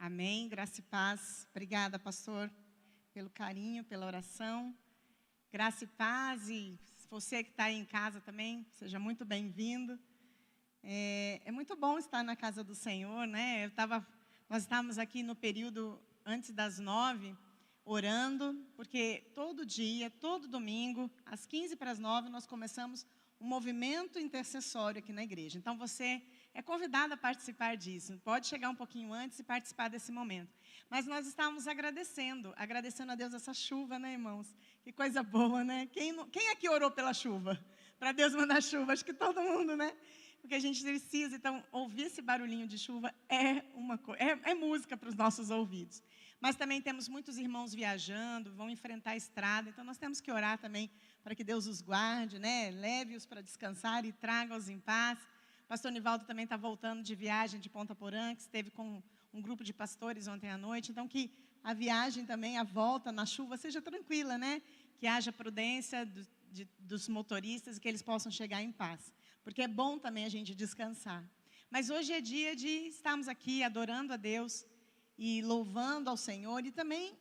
Amém, graça e paz. Obrigada, pastor, pelo carinho, pela oração. Graça e paz, e você que está aí em casa também, seja muito bem-vindo. É muito bom estar na casa do Senhor, né? Nós estávamos aqui no período antes das 9, orando, porque todo dia, todo domingo, às 15 para as 9, nós começamos um movimento intercessório aqui na igreja. Então, você é convidado a participar disso. Pode chegar um pouquinho antes e participar desse momento. Mas nós estávamos agradecendo a Deus essa chuva, né, irmãos? Que coisa boa, né? Quem aqui orou pela chuva? Para Deus mandar chuva? Acho que todo mundo, né? Porque a gente precisa, então, ouvir esse barulhinho de chuva é música para os nossos ouvidos. Mas também temos muitos irmãos viajando, vão enfrentar a estrada, então nós temos que orar também para que Deus os guarde, né? Leve-os para descansar e traga-os em paz. O pastor Nivaldo também está voltando de viagem de Ponta Porã, que esteve com um grupo de pastores ontem à noite, então que a viagem também, a volta na chuva, seja tranquila, né? Que haja prudência dos motoristas e que eles possam chegar em paz. Porque é bom também a gente descansar. Mas hoje é dia de estarmos aqui adorando a Deus e louvando ao Senhor e também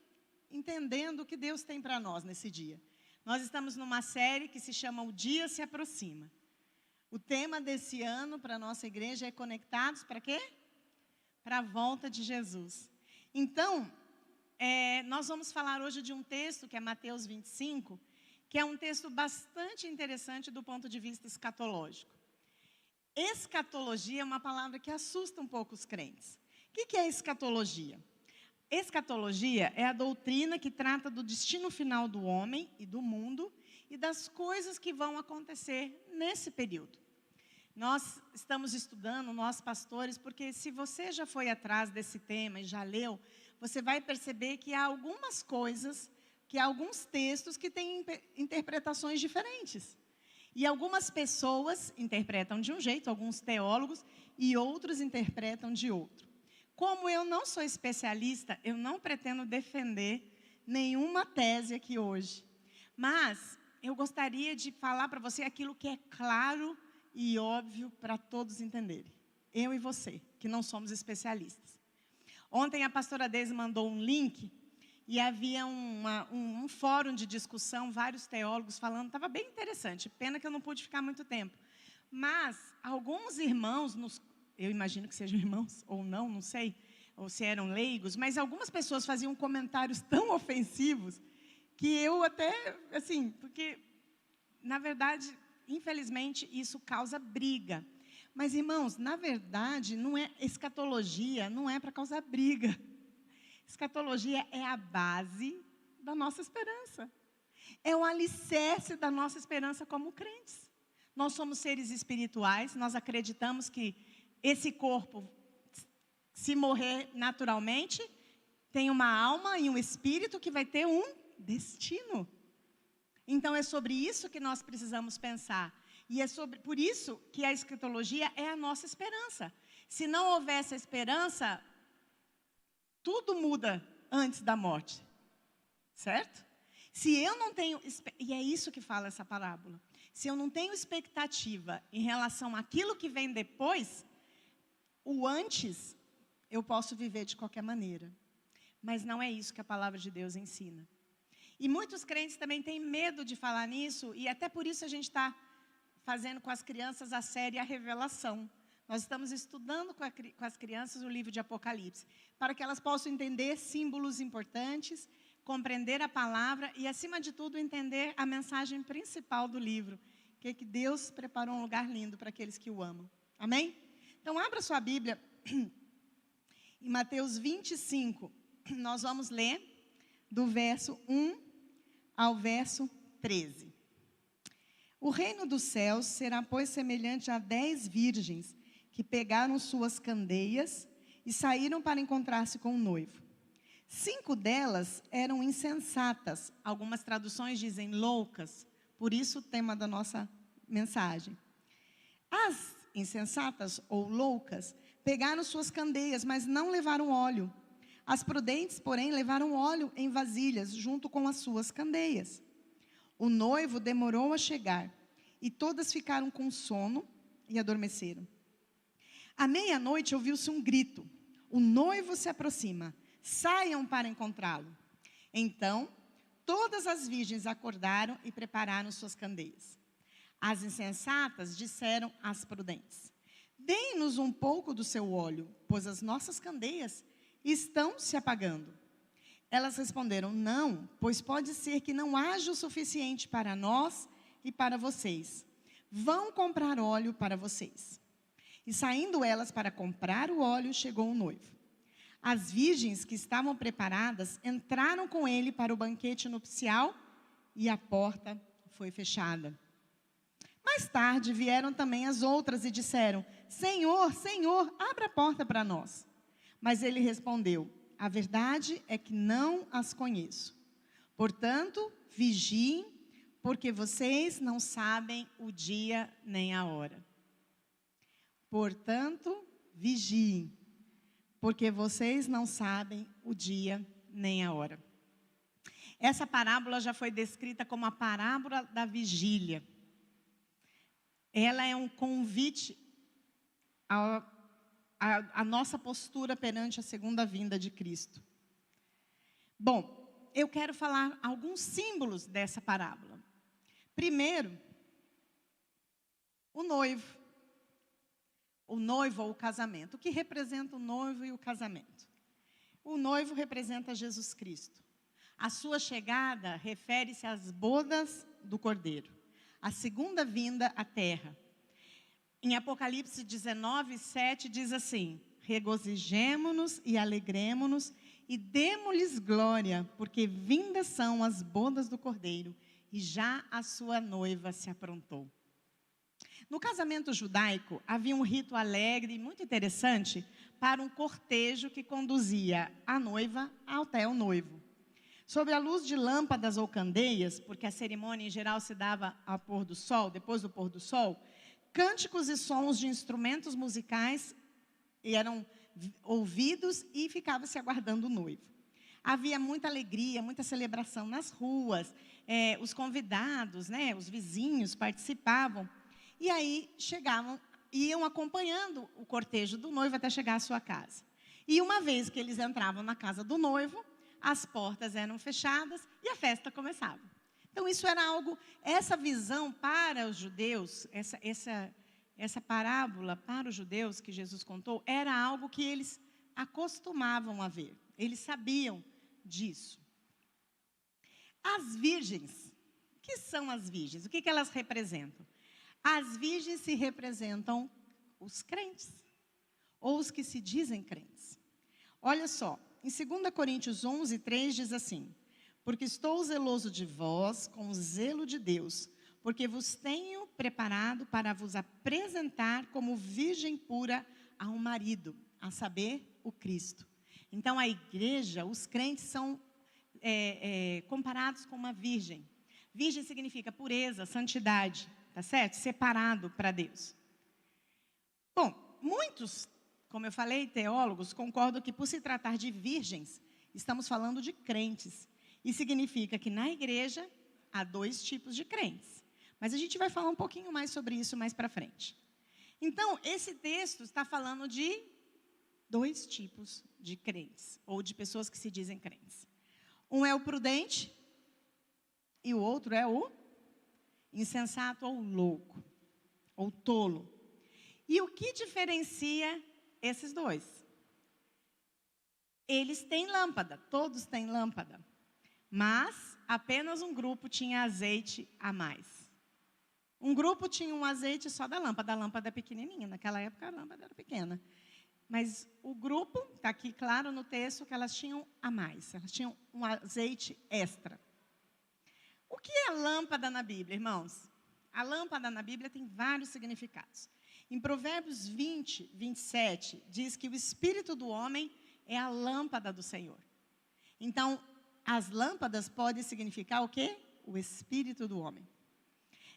entendendo o que Deus tem para nós nesse dia. Nós estamos numa série que se chama O Dia se Aproxima. O tema desse ano para a nossa igreja é Conectados para quê? Para a volta de Jesus. Então, nós vamos falar hoje de um texto que é Mateus 25, que é um texto bastante interessante do ponto de vista escatológico. Escatologia é uma palavra que assusta um pouco os crentes. O que é escatologia? Escatologia é a doutrina que trata do destino final do homem e do mundo e das coisas que vão acontecer nesse período. Nós estamos estudando, nós pastores, porque se você já foi atrás desse tema e já leu, você vai perceber que há algumas coisas, que há alguns textos que têm interpretações diferentes. E algumas pessoas interpretam de um jeito, alguns teólogos, e outros interpretam de outro. Como eu não sou especialista, eu não pretendo defender nenhuma tese aqui hoje. Mas eu gostaria de falar para você aquilo que é claro e óbvio para todos entenderem. Eu e você, que não somos especialistas. Ontem a pastora Deise mandou um link e havia um fórum de discussão, vários teólogos falando, estava bem interessante. Pena que eu não pude ficar muito tempo. Mas alguns irmãos, eu imagino que sejam irmãos ou não sei, ou se eram leigos, mas algumas pessoas faziam comentários tão ofensivos que eu até, assim, porque, na verdade, infelizmente, isso causa briga. Mas, irmãos, na verdade, escatologia não é para causar briga. Escatologia é a base da nossa esperança. É o alicerce da nossa esperança como crentes. Nós somos seres espirituais, nós acreditamos que esse corpo, se morrer naturalmente, tem uma alma e um espírito que vai ter um destino. Então é sobre isso que nós precisamos pensar. E por isso que a escatologia é a nossa esperança. Se não houvesse esperança, tudo muda antes da morte. Certo? Se eu não tenho, e é isso que fala essa parábola. Se eu não tenho expectativa em relação àquilo que vem depois, o antes eu posso viver de qualquer maneira. Mas não é isso que a palavra de Deus ensina. E muitos crentes também têm medo de falar nisso, e até por isso a gente está fazendo com as crianças a série A Revelação. Nós estamos estudando com as crianças o livro de Apocalipse, para que elas possam entender símbolos importantes, compreender a palavra e, acima de tudo, entender a mensagem principal do livro, que é que Deus preparou um lugar lindo para aqueles que o amam. Amém? Então, abra sua Bíblia em Mateus 25, nós vamos ler do verso 1 ao verso 13. O reino dos céus será, pois, semelhante a 10 virgens que pegaram suas candeias e saíram para encontrar-se com o noivo. 5 delas eram insensatas, algumas traduções dizem loucas, por isso o tema da nossa mensagem. As insensatas ou loucas pegaram suas candeias, mas não levaram óleo. As prudentes, porém, levaram óleo em vasilhas, junto com as suas candeias. O noivo demorou a chegar, e todas ficaram com sono e adormeceram. À meia-noite ouviu-se um grito: o noivo se aproxima, saiam para encontrá-lo. Então, todas as virgens acordaram e prepararam suas candeias. As insensatas disseram às prudentes: deem-nos um pouco do seu óleo, pois as nossas candeias estão se apagando. Elas responderam: não, pois pode ser que não haja o suficiente para nós e para vocês. Vão comprar óleo para vocês. E saindo elas para comprar o óleo, chegou o noivo. As virgens que estavam preparadas entraram com ele para o banquete nupcial e a porta foi fechada. Mais tarde vieram também as outras e disseram: Senhor, Senhor, abra a porta para nós. Mas ele respondeu: a verdade é que não as conheço. Portanto, vigiem, porque vocês não sabem o dia nem a hora. Portanto, vigiem, porque vocês não sabem o dia nem a hora. Essa parábola já foi descrita como a parábola da vigília. Ela é um convite à nossa postura perante a segunda vinda de Cristo. Bom, eu quero falar alguns símbolos dessa parábola. Primeiro, o noivo. O noivo ou o casamento. O que representa o noivo e o casamento? O noivo representa Jesus Cristo. A sua chegada refere-se às bodas do Cordeiro. A segunda vinda à terra. Em Apocalipse 19, 7 diz assim: regozijemo-nos e alegremo-nos e demo-lhes glória, porque vindas são as bodas do Cordeiro e já a sua noiva se aprontou. No casamento judaico, havia um rito alegre e muito interessante para um cortejo que conduzia a noiva até o noivo. Sob a luz de lâmpadas ou candeias, porque a cerimônia em geral se dava ao pôr do sol, depois do pôr do sol, cânticos e sons de instrumentos musicais eram ouvidos e ficava-se aguardando o noivo. Havia muita alegria, muita celebração nas ruas, os convidados, os vizinhos participavam. E aí iam acompanhando o cortejo do noivo até chegar à sua casa. E uma vez que eles entravam na casa do noivo, as portas eram fechadas e a festa começava. Então isso era algo, essa visão para os judeus, essa parábola para os judeus que Jesus contou, era algo que eles acostumavam a ver. Eles sabiam disso. As virgens, o que são as virgens? O que elas representam? As virgens se representam os crentes, ou os que se dizem crentes. Olha só, em 2 Coríntios 11, 3 diz assim: porque estou zeloso de vós com o zelo de Deus, porque vos tenho preparado para vos apresentar como virgem pura a um marido, a saber, o Cristo. Então, a igreja, os crentes são comparados com uma virgem. Virgem significa pureza, santidade. Tá certo? Separado para Deus. Bom, muitos, como eu falei, teólogos, concordam que por se tratar de virgens, estamos falando de crentes. E significa que na igreja há dois tipos de crentes. Mas a gente vai falar um pouquinho mais sobre isso mais para frente. Então, esse texto está falando de dois tipos de crentes, ou de pessoas que se dizem crentes. Um é o prudente e o outro é o insensato ou louco, ou tolo. E o que diferencia esses dois? Eles têm lâmpada, todos têm lâmpada, mas apenas um grupo tinha azeite a mais. Um grupo tinha um azeite só da lâmpada, a lâmpada é pequenininha, naquela época a lâmpada era pequena. Mas o grupo, está aqui claro no texto, que elas tinham a mais, elas tinham um azeite extra. O que é lâmpada na Bíblia, irmãos? A lâmpada na Bíblia tem vários significados. Em Provérbios 20, 27, diz que o espírito do homem é a lâmpada do Senhor. Então, as lâmpadas podem significar o quê? O espírito do homem.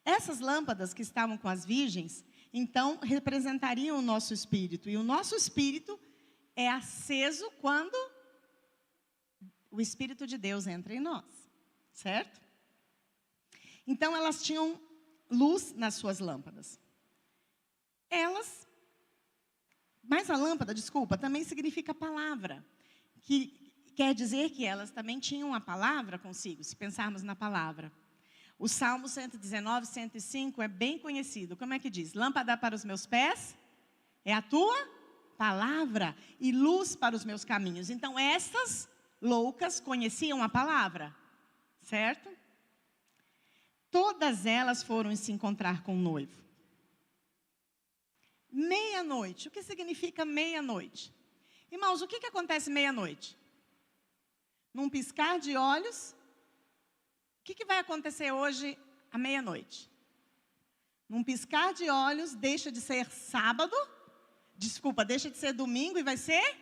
Essas lâmpadas que estavam com as virgens, então, representariam o nosso espírito. E o nosso espírito é aceso quando o Espírito de Deus entra em nós. Certo? Então, elas tinham luz nas suas lâmpadas. Elas Mas a lâmpada, desculpa, também significa palavra, que quer dizer que elas também tinham a palavra consigo, se pensarmos na palavra. O Salmo 119, 105 é bem conhecido. Como é que diz? Lâmpada para os meus pés é a tua palavra e luz para os meus caminhos. Então, essas loucas conheciam a palavra, certo? Todas elas foram se encontrar com o noivo. Meia-noite. O que significa meia-noite? Irmãos, o que acontece meia-noite? Num piscar de olhos, o que vai acontecer hoje à meia-noite? Num piscar de olhos, deixa de ser sábado, deixa de ser domingo e vai ser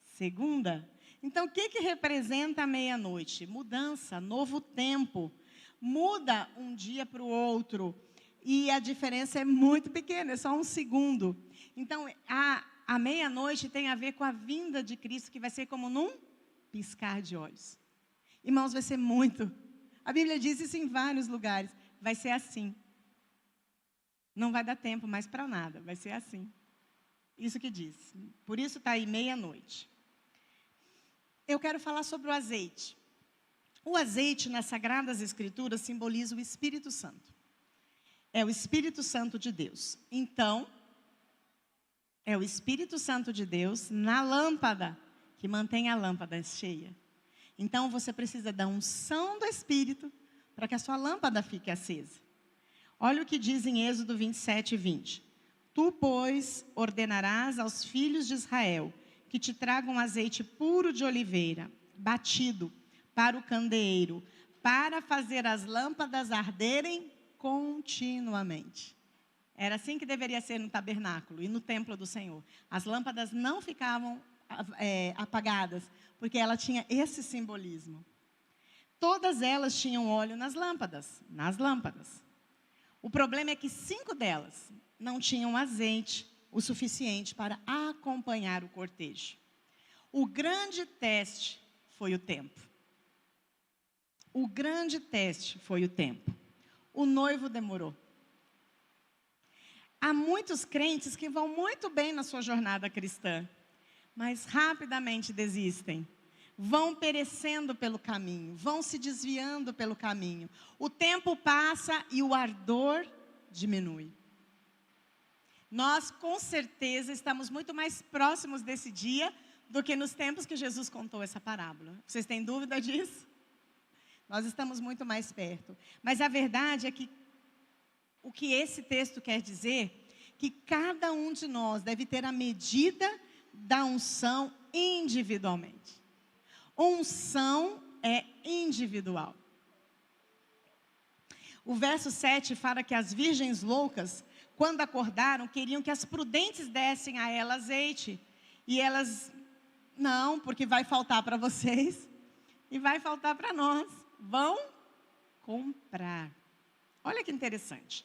segunda. Então, o que representa a meia-noite? Mudança, novo tempo. Muda um dia para o outro. E a diferença é muito pequena, é só um segundo. Então, a meia-noite tem a ver com a vinda de Cristo, que vai ser como num piscar de olhos. Irmãos, vai ser muito. A Bíblia diz isso em vários lugares. Vai ser assim. Não vai dar tempo mais para nada, vai ser assim. Isso que diz. Por isso está aí meia-noite. Eu quero falar sobre o azeite. O azeite, nas Sagradas Escrituras, simboliza o Espírito Santo. É o Espírito Santo de Deus. Então, é o Espírito Santo de Deus na lâmpada, que mantém a lâmpada cheia. Então, você precisa da unção do Espírito para que a sua lâmpada fique acesa. Olha o que diz em Êxodo 27, 20. Tu, pois, ordenarás aos filhos de Israel que te tragam azeite puro de oliveira, batido, para o candeeiro, para fazer as lâmpadas arderem continuamente. Era assim que deveria ser no tabernáculo e no templo do Senhor. As lâmpadas não ficavam apagadas, porque ela tinha esse simbolismo. Todas elas tinham óleo nas lâmpadas. O problema é que 5 delas não tinham azeite o suficiente para acompanhar o cortejo. O grande teste foi o tempo. O noivo demorou. Há muitos crentes que vão muito bem na sua jornada cristã, mas rapidamente desistem. Vão perecendo pelo caminho, vão se desviando pelo caminho. O tempo passa e o ardor diminui. Nós, com certeza, estamos muito mais próximos desse dia do que nos tempos que Jesus contou essa parábola. Vocês têm dúvida disso? Nós estamos muito mais perto. Mas a verdade é que o que esse texto quer dizer, que cada um de nós deve ter a medida da unção individualmente. Unção é individual. O verso 7 fala que as virgens loucas, quando acordaram, queriam que as prudentes dessem a ela azeite. E elas, não, porque vai faltar para vocês e vai faltar para nós. Vão comprar. Olha que interessante.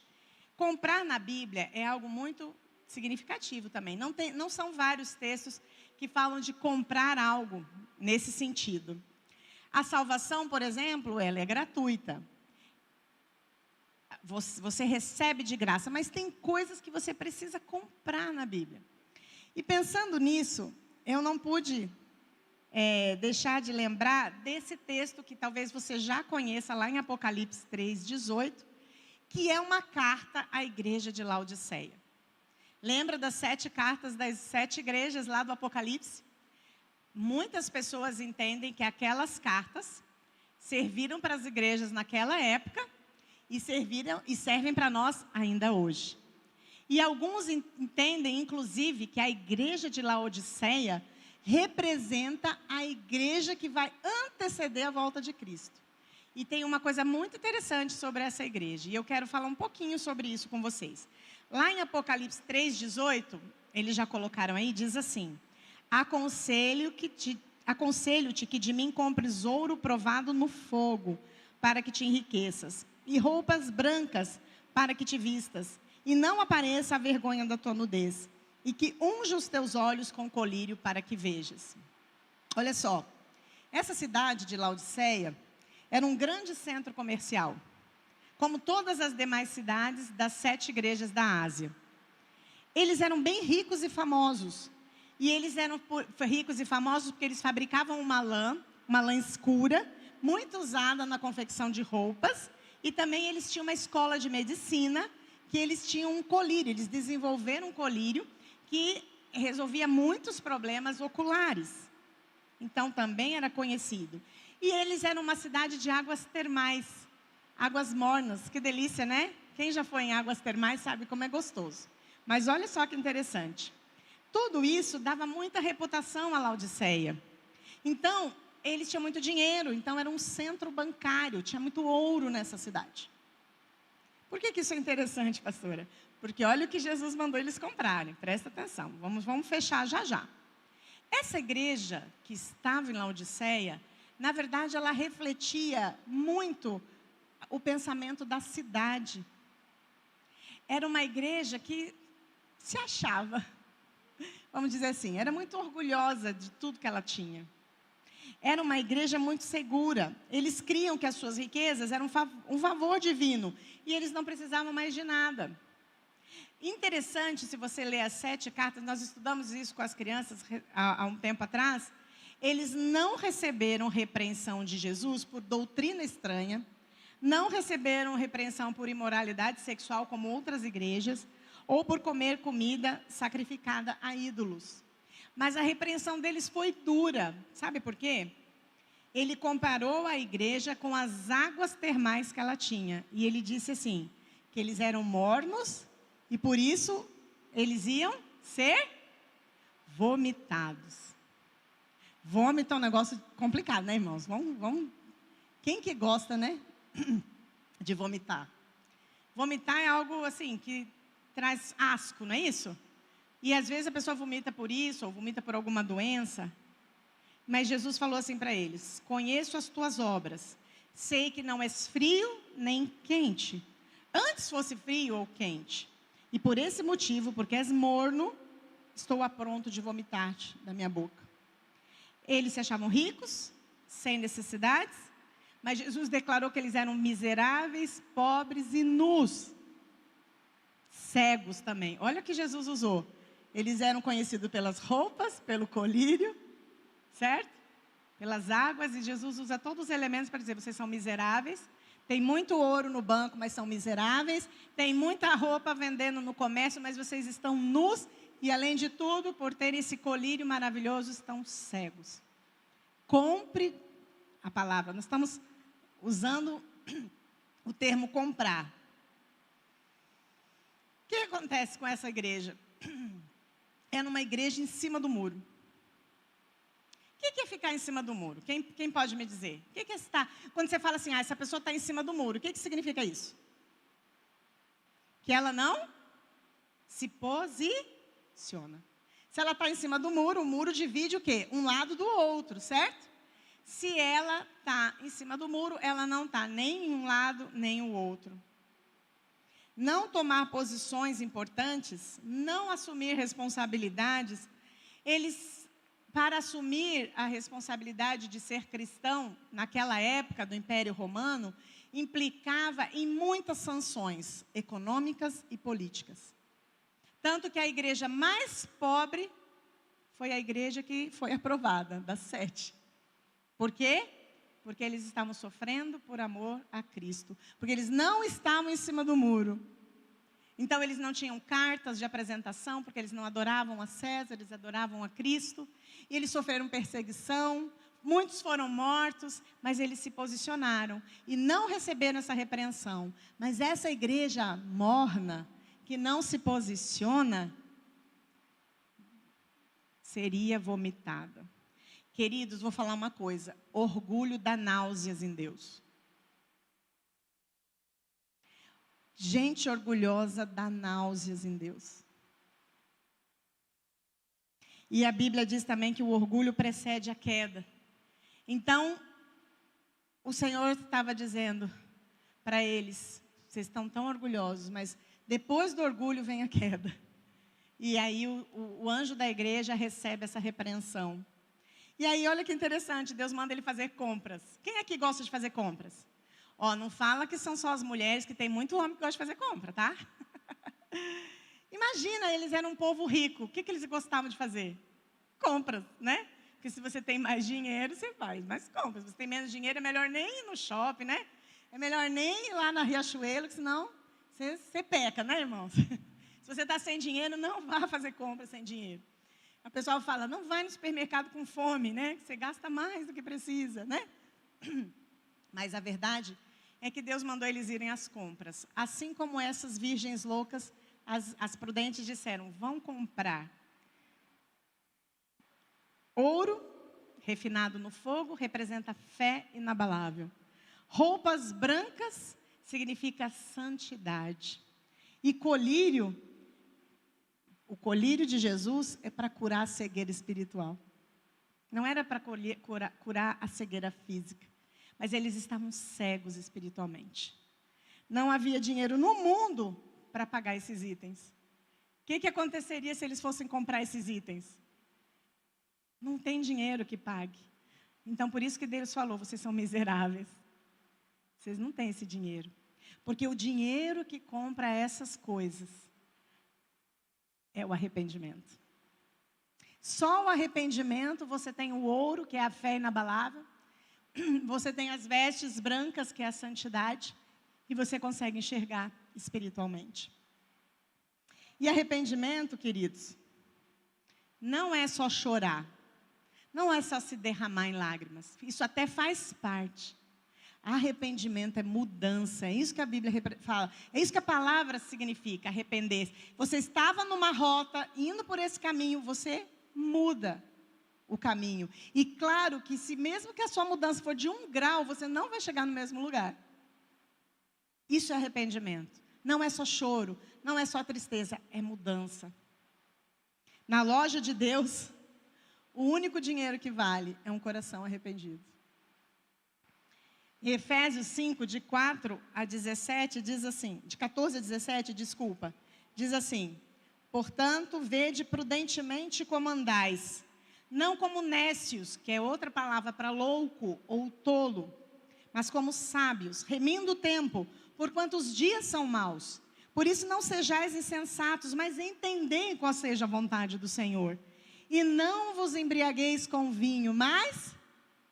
Comprar na Bíblia é algo muito significativo também. Não são vários textos que falam de comprar algo nesse sentido. A salvação, por exemplo, ela é gratuita. Você recebe de graça, mas tem coisas que você precisa comprar na Bíblia. E pensando nisso, eu não pude deixar de lembrar desse texto que talvez você já conheça lá em Apocalipse 3:18, que é uma carta à igreja de Laodiceia. Lembra das 7 cartas das 7 igrejas lá do Apocalipse? Muitas pessoas entendem que aquelas cartas serviram para as igrejas naquela época e servem para nós ainda hoje. E alguns entendem, inclusive, que a igreja de Laodiceia representa a igreja que vai anteceder a volta de Cristo. E tem uma coisa muito interessante sobre essa igreja, e eu quero falar um pouquinho sobre isso com vocês. Lá em Apocalipse 3:18, eles já colocaram aí, diz assim: aconselho-te que de mim compres ouro provado no fogo, para que te enriqueças, e roupas brancas, para que te vistas, e não apareça a vergonha da tua nudez, e que unja os teus olhos com colírio para que vejas. Olha só, essa cidade de Laodiceia era um grande centro comercial, como todas as demais cidades das 7 igrejas da Ásia. Eles eram bem ricos e famosos. E eles eram ricos e famosos porque eles fabricavam uma lã escura, muito usada na confecção de roupas. E também eles tinham uma escola de medicina, que eles tinham um colírio. Eles desenvolveram um colírio que resolvia muitos problemas oculares. Então, também era conhecido. E eles eram uma cidade de águas termais, águas mornas. Que delícia, né? Quem já foi em águas termais sabe como é gostoso. Mas olha só que interessante. Tudo isso dava muita reputação à Laodiceia. Então, eles tinham muito dinheiro, então era um centro bancário, tinha muito ouro nessa cidade. Por que isso é interessante, pastora? Porque olha o que Jesus mandou eles comprarem, presta atenção, vamos fechar já já. Essa igreja que estava em Laodiceia, na verdade, ela refletia muito o pensamento da cidade. Era uma igreja que se achava, vamos dizer assim, era muito orgulhosa de tudo que ela tinha. Era uma igreja muito segura. Eles criam que as suas riquezas eram um favor divino. E eles não precisavam mais de nada. Interessante, se você ler as 7 cartas, nós estudamos isso com as crianças há um tempo atrás. Eles não receberam repreensão de Jesus por doutrina estranha. Não receberam repreensão por imoralidade sexual, como outras igrejas. Ou por comer comida sacrificada a ídolos. Mas a repreensão deles foi dura. Sabe por quê? Ele comparou a igreja com as águas termais que ela tinha. E ele disse assim, que eles eram mornos e por isso eles iam ser vomitados. Vômito é um negócio complicado, né, irmãos? Vamos. Quem que gosta, né, de vomitar? Vomitar é algo assim que traz asco, não é isso? E às vezes a pessoa vomita por isso, ou vomita por alguma doença. Mas Jesus falou assim para eles, conheço as tuas obras, sei que não és frio nem quente. Antes fosse frio ou quente. E por esse motivo, porque és morno, estou a pronto de vomitar-te da minha boca. Eles se achavam ricos, sem necessidades, mas Jesus declarou que eles eram miseráveis, pobres e nus. Cegos também. Olha o que Jesus usou. Eles eram conhecidos pelas roupas, pelo colírio, certo? Pelas águas, e Jesus usa todos os elementos para dizer, vocês são miseráveis, tem muito ouro no banco, mas são miseráveis, tem muita roupa vendendo no comércio, mas vocês estão nus, e além de tudo, por terem esse colírio maravilhoso, estão cegos. Compre a palavra, nós estamos usando o termo comprar. O que acontece com essa igreja? É numa igreja em cima do muro. O que é ficar em cima do muro? Quem pode me dizer? O que é estar? Quando você fala assim, essa pessoa está em cima do muro, o que significa isso? Que ela não se posiciona. Se ela está em cima do muro, o muro divide o quê? Um lado do outro, certo? Se ela está em cima do muro, ela não está nem em um lado, nem o outro. Não tomar posições importantes, não assumir responsabilidades. Para assumir a responsabilidade de ser cristão, naquela época do Império Romano, implicava em muitas sanções econômicas e políticas. Tanto que a igreja mais pobre foi a igreja que foi aprovada, das 7. Por quê? Porque eles estavam sofrendo por amor a Cristo. Porque eles não estavam em cima do muro. Então, eles não tinham cartas de apresentação, porque eles não adoravam a César, eles adoravam a Cristo. E eles sofreram perseguição, muitos foram mortos, mas eles se posicionaram. E não receberam essa repreensão. Mas essa igreja morna, que não se posiciona, seria vomitada. Queridos, vou falar uma coisa. Orgulho dá náuseas em Deus. Gente orgulhosa dá náuseas em Deus. E a Bíblia diz também que o orgulho precede a queda. Então, o Senhor estava dizendo para eles, vocês estão tão orgulhosos, mas depois do orgulho vem a queda. E aí o anjo da igreja recebe essa repreensão. E aí, olha que interessante, Deus manda ele fazer compras. Quem aqui gosta de fazer compras? Ó, não fala que são só as mulheres, que tem muito homem que gosta de fazer compra, tá? Imagina, eles eram um povo rico. O que eles gostavam de fazer? Compras, né? Porque se você tem mais dinheiro, você faz mais compras. Se você tem menos dinheiro, é melhor nem ir no shopping, né? É melhor nem ir lá na Riachuelo, que senão você peca, né, irmãos? Se você está sem dinheiro, não vá fazer compras sem dinheiro. O pessoal fala, não vai no supermercado com fome, né? Você gasta mais do que precisa, né? Mas a verdade é que Deus mandou eles irem às compras. Assim como essas virgens loucas, as prudentes disseram, vão comprar ouro refinado no fogo, representa fé inabalável. Roupas brancas significa santidade. E colírio, o colírio de Jesus é para curar a cegueira espiritual. Não era para curar a cegueira física, mas eles estavam cegos espiritualmente. Não havia dinheiro no mundo para pagar esses itens. O que aconteceria se eles fossem comprar esses itens? Não tem dinheiro que pague. Então, por isso que Deus falou, vocês são miseráveis. Vocês não têm esse dinheiro. Porque o dinheiro que compra essas coisas é o arrependimento. Só o arrependimento, você tem o ouro, que é a fé inabalável. Você tem as vestes brancas, que é a santidade. E você consegue enxergar espiritualmente. E arrependimento, queridos, não é só chorar. Não é só se derramar em lágrimas. Isso até faz parte. Arrependimento é mudança. É isso que a Bíblia fala. É isso que a palavra significa, arrepender-se. Você estava numa rota, indo por esse caminho, você muda o caminho. E claro que se mesmo que a sua mudança for de 1 grau, você não vai chegar no mesmo lugar. Isso é arrependimento. Não é só choro, não é só tristeza, é mudança. Na loja de Deus, o único dinheiro que vale é um coração arrependido. Em Efésios 5, de 4 a 17, diz assim, de 14 a 17, desculpa, diz assim, portanto, vede prudentemente como andais, não como nécios, que é outra palavra para louco ou tolo, mas como sábios, remindo o tempo, porquanto os dias são maus. Por isso não sejais insensatos, mas entendei qual seja a vontade do Senhor. E não vos embriagueis com vinho, mas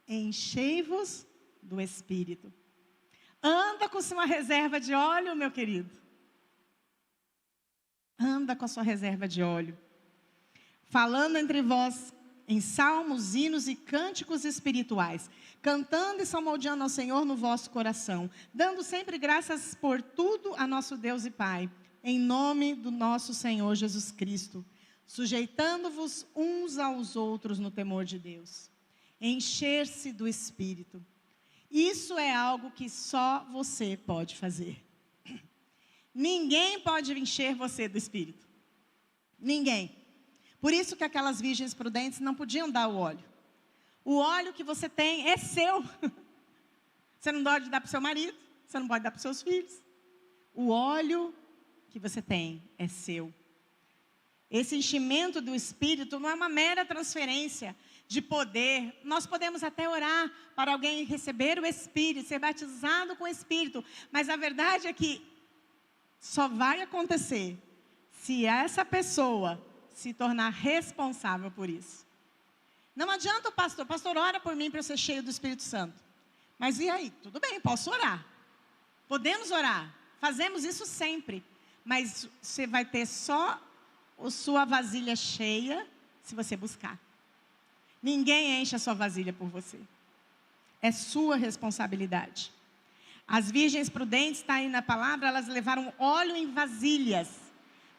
enchei-vos do Espírito. Anda com sua reserva de óleo, meu querido. Anda com a sua reserva de óleo. Falando entre vós em salmos, hinos e cânticos espirituais, cantando e salmodiando ao Senhor no vosso coração, dando sempre graças por tudo a nosso Deus e Pai, em nome do nosso Senhor Jesus Cristo, sujeitando-vos uns aos outros no temor de Deus. Encher-se do Espírito. Isso é algo que só você pode fazer. Ninguém pode encher você do Espírito. Ninguém. Por isso que aquelas virgens prudentes não podiam dar o óleo. O óleo que você tem é seu. Você não pode dar para o seu marido, você não pode dar para os seus filhos. O óleo que você tem é seu. Esse enchimento do Espírito não é uma mera transferência de poder. Nós podemos até orar para alguém receber o Espírito, ser batizado com o Espírito. Mas a verdade é que só vai acontecer se essa pessoa se tornar responsável por isso. Não adianta o pastor ora por mim para eu ser cheio do Espírito Santo. Mas e aí? Tudo bem, posso orar. Podemos orar. Fazemos isso sempre. Mas você vai ter só a sua vasilha cheia se você buscar. Ninguém enche a sua vasilha por você. É sua responsabilidade. As virgens prudentes, está aí na palavra, elas levaram óleo em vasilhas,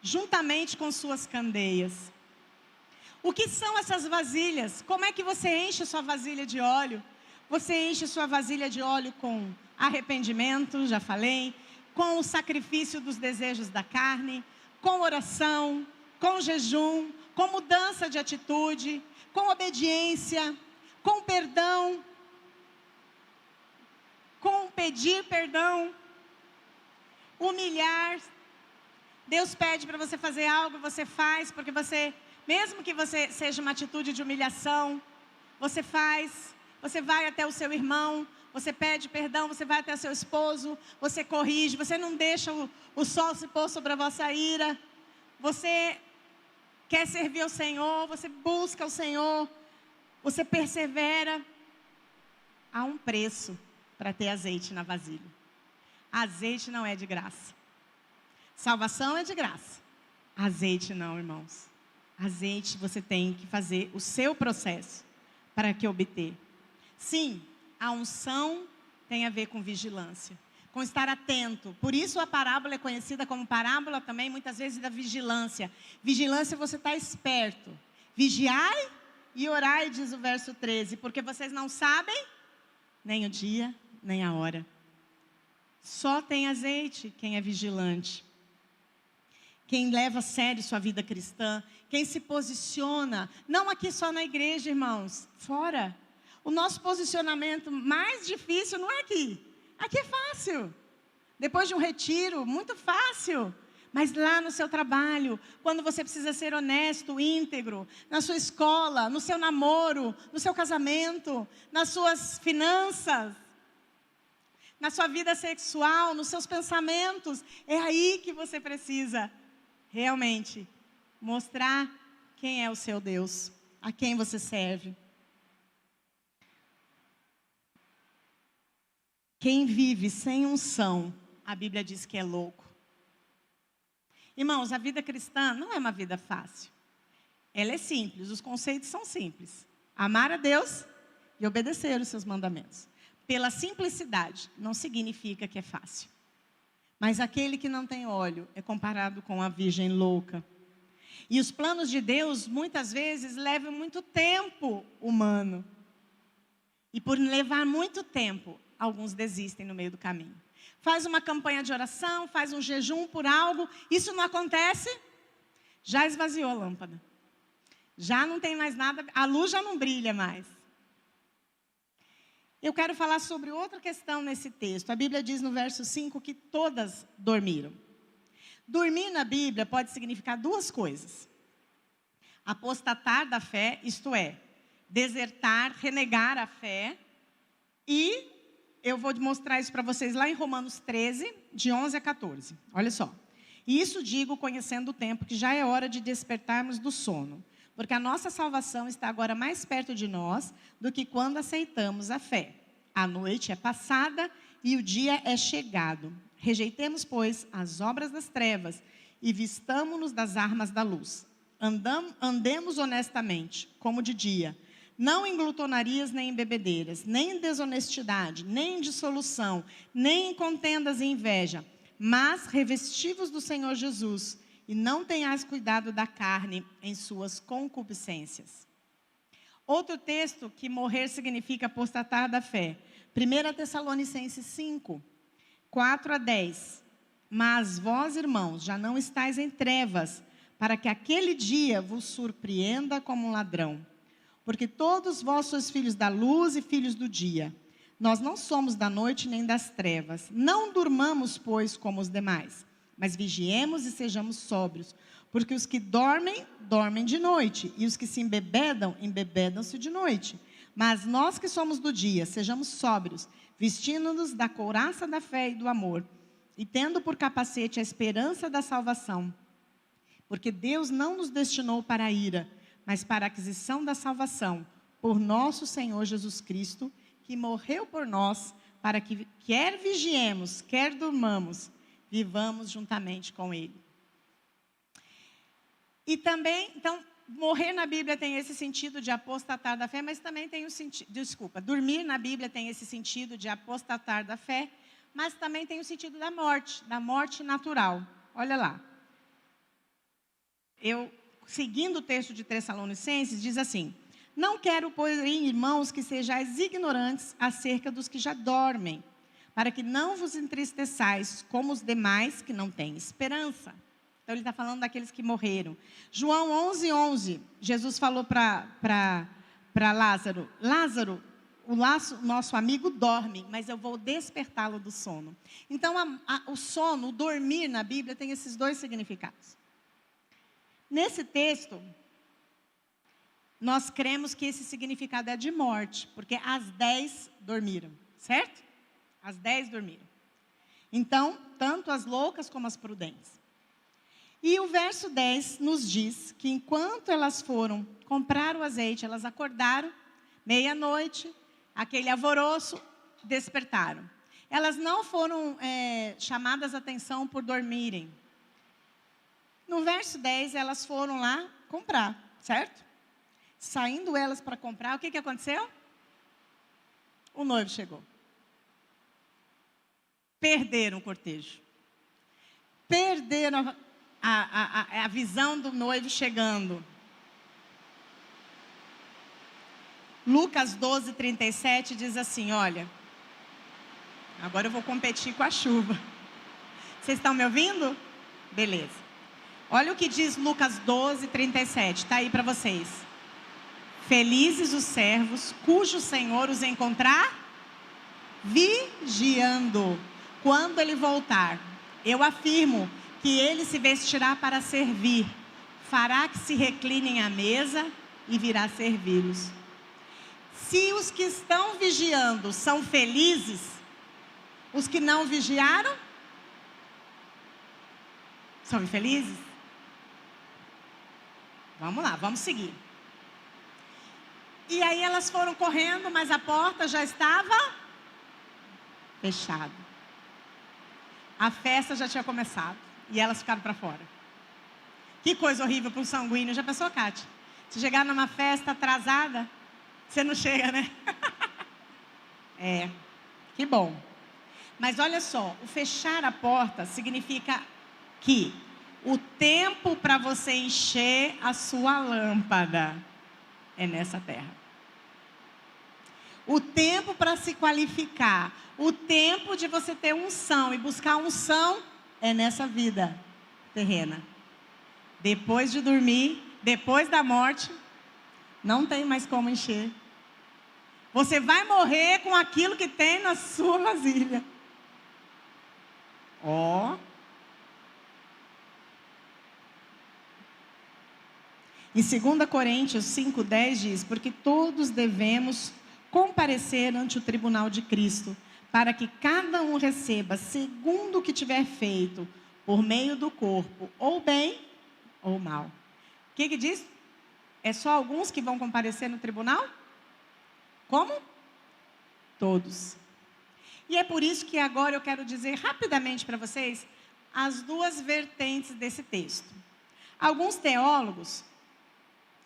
juntamente com suas candeias. O que são essas vasilhas? Como é que você enche a sua vasilha de óleo? Você enche a sua vasilha de óleo com arrependimento, já falei, com o sacrifício dos desejos da carne, com oração, com jejum, com mudança de atitude, com obediência, com perdão, com pedir perdão, humilhar. Deus pede para você fazer algo, você faz, porque você, mesmo que você seja uma atitude de humilhação, você faz, você vai até o seu irmão, você pede perdão, você vai até o seu esposo, você corrige, você não deixa o sol se pôr sobre a vossa ira, você quer servir ao Senhor, você busca o Senhor, você persevera, há um preço para ter azeite na vasilha. Azeite não é de graça. Salvação é de graça. Azeite não, irmãos. Azeite você tem que fazer o seu processo para que obter. Sim, a unção tem a ver com vigilância, com estar atento. Por isso a parábola é conhecida como parábola também, muitas vezes, da vigilância. Vigilância, você está esperto. Vigiai e orai, diz o verso 13, porque vocês não sabem nem o dia, nem a hora. Só tem azeite quem é vigilante. Quem leva a sério sua vida cristã, quem se posiciona, não aqui só na igreja, irmãos, fora. O nosso posicionamento mais difícil não é aqui. Aqui é fácil. Depois de um retiro, muito fácil. Mas lá no seu trabalho, quando você precisa ser honesto, íntegro, na sua escola, no seu namoro, no seu casamento, nas suas finanças, na sua vida sexual, nos seus pensamentos, é aí que você precisa realmente mostrar quem é o seu Deus, a quem você serve. Quem vive sem unção, a Bíblia diz que é louco. Irmãos, a vida cristã não é uma vida fácil. Ela é simples, os conceitos são simples. Amar a Deus e obedecer os seus mandamentos. Pela simplicidade, não significa que é fácil. Mas aquele que não tem óleo é comparado com a virgem louca. E os planos de Deus, muitas vezes, levam muito tempo humano. E por levar muito tempo, alguns desistem no meio do caminho. Faz uma campanha de oração, faz um jejum por algo, isso não acontece, já esvaziou a lâmpada. Já não tem mais nada, a luz já não brilha mais. Eu quero falar sobre outra questão nesse texto. A Bíblia diz no verso 5 que todas dormiram. Dormir na Bíblia pode significar duas coisas. Apostatar da fé, isto é, desertar, renegar a fé. E eu vou mostrar isso para vocês lá em Romanos 13, de 11 a 14. Olha só. E isso digo conhecendo o tempo, que já é hora de despertarmos do sono. Porque a nossa salvação está agora mais perto de nós do que quando aceitamos a fé. A noite é passada e o dia é chegado. Rejeitemos, pois, as obras das trevas e vistamo-nos das armas da luz. Andemos honestamente, como de dia, não em glutonarias nem em bebedeiras, nem em desonestidade, nem em dissolução, nem em contendas e inveja, mas revestivos do Senhor Jesus, e não tenhais cuidado da carne em suas concupiscências. Outro texto que morrer significa apostatar da fé. 1 Tessalonicenses 5, 4 a 10. Mas vós, irmãos, já não estáis em trevas, para que aquele dia vos surpreenda como um ladrão. Porque todos vós sois filhos da luz e filhos do dia. Nós não somos da noite nem das trevas. Não durmamos, pois, como os demais, mas vigiemos e sejamos sóbrios. Porque os que dormem, dormem de noite, e os que se embebedam, embebedam-se de noite. Mas nós que somos do dia, sejamos sóbrios, vestindo-nos da couraça da fé e do amor, e tendo por capacete a esperança da salvação. Porque Deus não nos destinou para a ira, mas para a aquisição da salvação, por nosso Senhor Jesus Cristo, que morreu por nós, para que quer vigiemos, quer durmamos, vivamos juntamente com Ele. E também, então, morrer na Bíblia tem esse sentido de apostatar da fé, mas também tem o sentido, dormir na Bíblia tem esse sentido de apostatar da fé, mas também tem o sentido da morte natural. Olha lá. Seguindo o texto de Tessalonicenses, diz assim: não quero, porém, irmãos, que sejais ignorantes acerca dos que já dormem, para que não vos entristeçais como os demais que não têm esperança. Então, ele está falando daqueles que morreram. João 11:11, Jesus falou para Lázaro: Lázaro, o nosso amigo dorme, mas eu vou despertá-lo do sono. Então, o sono, o dormir na Bíblia tem esses dois significados. Nesse texto, nós cremos que esse significado é de morte, porque as 10 dormiram, certo? As 10 dormiram. Então, tanto as loucas como as prudentes. E o verso 10 nos diz que enquanto elas foram comprar o azeite, elas acordaram, meia-noite, aquele alvoroço, despertaram. Elas não foram chamadas a atenção por dormirem. No verso 10, elas foram lá comprar, certo? Saindo elas para comprar, o que aconteceu? O noivo chegou. Perderam o cortejo. Perderam a visão do noivo chegando. Lucas 12, 37 diz assim, olha, agora eu vou competir com a chuva. Vocês estão me ouvindo? Beleza. Olha o que diz Lucas 12, 37, está aí para vocês. Felizes os servos cujo Senhor os encontrar vigiando. Quando ele voltar, eu afirmo que ele se vestirá para servir, fará que se reclinem à mesa e virá servi-los. Se os que estão vigiando são felizes, os que não vigiaram são infelizes? Vamos lá, vamos seguir. E aí elas foram correndo, mas a porta já estava fechada. A festa já tinha começado e elas ficaram para fora. Que coisa horrível para um sanguíneo. Já pensou, Kátia? Se chegar numa festa atrasada, você não chega, né? Que bom. Mas olha só, o fechar a porta significa que o tempo para você encher a sua lâmpada é nessa terra. O tempo para se qualificar, o tempo de você ter unção e buscar unção é nessa vida terrena. Depois de dormir, depois da morte, não tem mais como encher. Você vai morrer com aquilo que tem na sua vasilha. Em 2 Coríntios 5:10 diz, porque todos devemos comparecer ante o tribunal de Cristo, para que cada um receba segundo o que tiver feito, por meio do corpo, ou bem ou mal. O que diz? É só alguns que vão comparecer no tribunal? Como? Todos. E é por isso que agora eu quero dizer rapidamente para vocês as duas vertentes desse texto. Alguns teólogos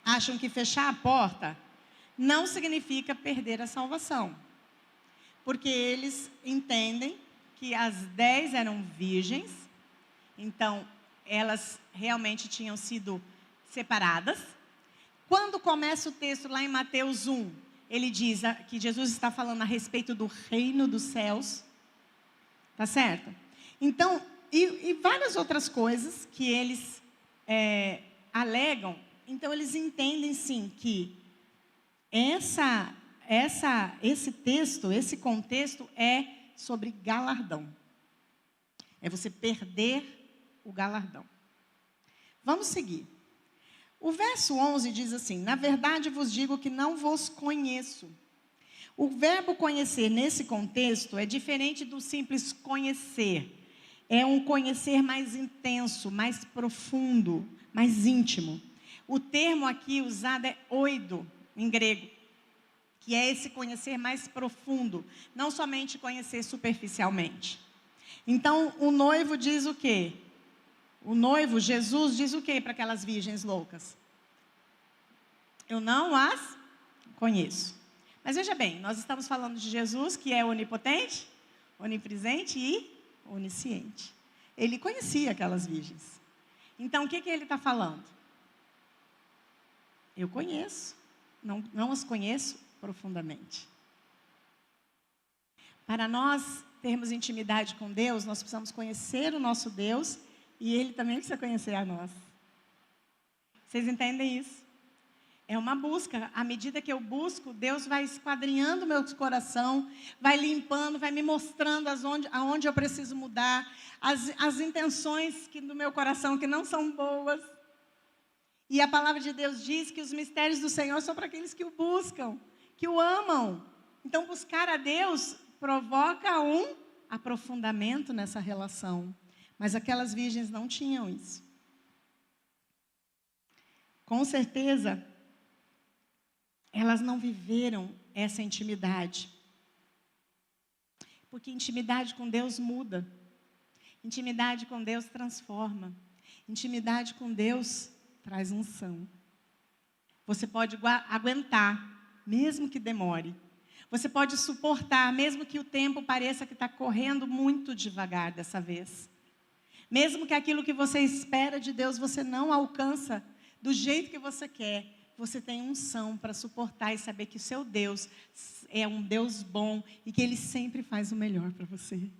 acham que fechar a porta não significa perder a salvação. Porque eles entendem que as 10 eram virgens, então elas realmente tinham sido separadas. Quando começa o texto lá em Mateus 1, ele diz que Jesus está falando a respeito do reino dos céus. Tá certo? Então, e várias outras coisas que eles alegam. Então, eles entendem sim que esse texto, esse contexto é sobre galardão. É você perder o galardão. Vamos seguir. O verso 11 diz assim, na verdade vos digo que não vos conheço. O verbo conhecer nesse contexto é diferente do simples conhecer. É um conhecer mais intenso, mais profundo, mais íntimo. O termo aqui usado é oido, em grego, que é esse conhecer mais profundo, não somente conhecer superficialmente. Então, o noivo diz o quê? O noivo, Jesus, diz o quê para aquelas virgens loucas? Eu não as conheço. Mas veja bem, nós estamos falando de Jesus, que é onipotente, onipresente e onisciente. Ele conhecia aquelas virgens. Então, o que ele está falando? Eu conheço, não as conheço profundamente. Para nós termos intimidade com Deus, nós precisamos conhecer o nosso Deus e Ele também precisa conhecer a nós. Vocês entendem isso? É uma busca. À medida que eu busco, Deus vai esquadrinhando o meu coração, vai limpando, vai me mostrando aonde eu preciso mudar, as intenções do meu coração que não são boas. E a palavra de Deus diz que os mistérios do Senhor são para aqueles que o buscam, que o amam. Então, buscar a Deus provoca um aprofundamento nessa relação. Mas aquelas virgens não tinham isso. com certeza, elas não viveram essa intimidade. Porque intimidade com Deus muda. Intimidade com Deus transforma. Intimidade com Deus traz unção. Você pode aguentar, mesmo que demore. Você pode suportar, mesmo que o tempo pareça que está correndo muito devagar dessa vez. Mesmo que aquilo que você espera de Deus, você não alcança do jeito que você quer. Você tem unção para suportar e saber que o seu Deus é um Deus bom e que Ele sempre faz o melhor para você.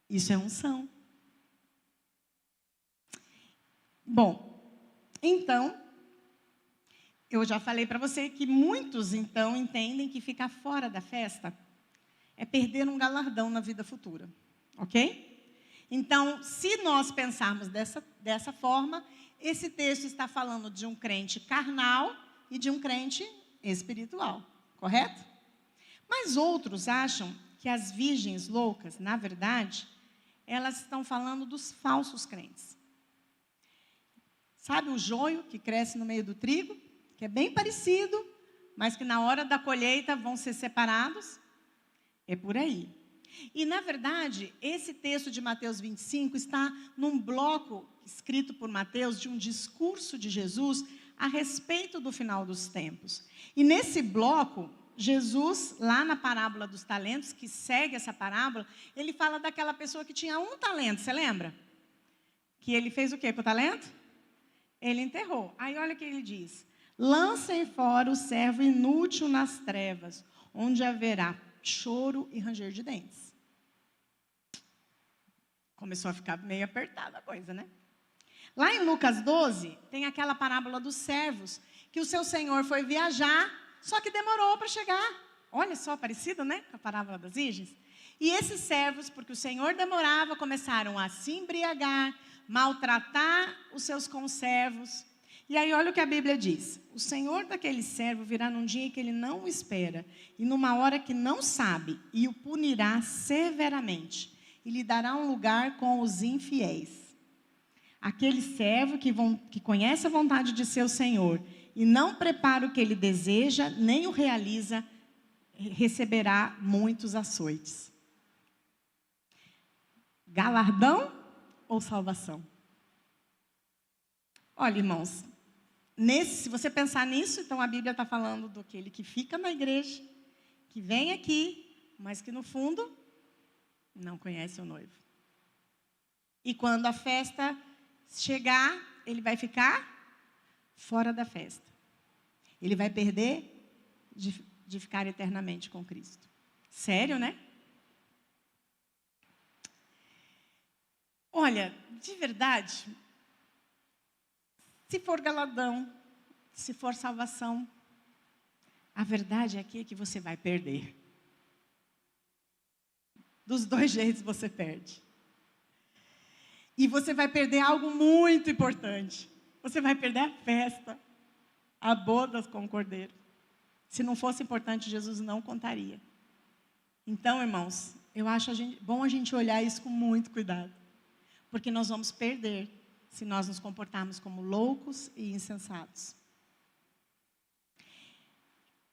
Isso é unção. Bom, então, eu já falei para você que muitos, então, entendem que ficar fora da festa é perder um galardão na vida futura, ok? Então, se nós pensarmos dessa forma, esse texto está falando de um crente carnal e de um crente espiritual, correto? Mas outros acham que as virgens loucas, na verdade, elas estão falando dos falsos crentes. Sabe o joio que cresce no meio do trigo? Que é bem parecido, mas que na hora da colheita vão ser separados? É por aí. E, na verdade, esse texto de Mateus 25 está num bloco escrito por Mateus de um discurso de Jesus a respeito do final dos tempos. E nesse bloco, Jesus, lá na parábola dos talentos, que segue essa parábola, ele fala daquela pessoa que tinha um talento, você lembra? Que ele fez o quê com o talento? Ele enterrou. Aí olha o que ele diz: lancem fora o servo inútil nas trevas, onde haverá choro e ranger de dentes. Começou a ficar meio apertada a coisa, né? Lá em Lucas 12, tem aquela parábola dos servos, que o seu senhor foi viajar, só que demorou para chegar. Olha só, parecido, né? Com a parábola das virgens. E esses servos, porque o senhor demorava, começaram a se embriagar, maltratar os seus conservos. E aí olha o que a Bíblia diz: o senhor daquele servo virá num dia que ele não espera, e numa hora que não sabe, e o punirá severamente, e lhe dará um lugar com os infiéis. Aquele servo que conhece a vontade de seu senhor, e não prepara o que ele deseja, nem o realiza, receberá muitos açoites. Galardão ou salvação? Olha, irmãos, se você pensar nisso, então a Bíblia está falando daquele que fica na igreja, que vem aqui, mas que no fundo não conhece o noivo. E quando a festa chegar, ele vai ficar fora da festa. Ele vai perder de ficar eternamente com Cristo. Sério, né? Olha, de verdade, se for galardão, se for salvação, a verdade aqui é que você vai perder. Dos dois jeitos você perde. E você vai perder algo muito importante. Você vai perder a festa, a bodas com o Cordeiro. Se não fosse importante, Jesus não contaria. Então, irmãos, eu acho bom a gente olhar isso com muito cuidado. Porque nós vamos perder se nós nos comportarmos como loucos e insensatos.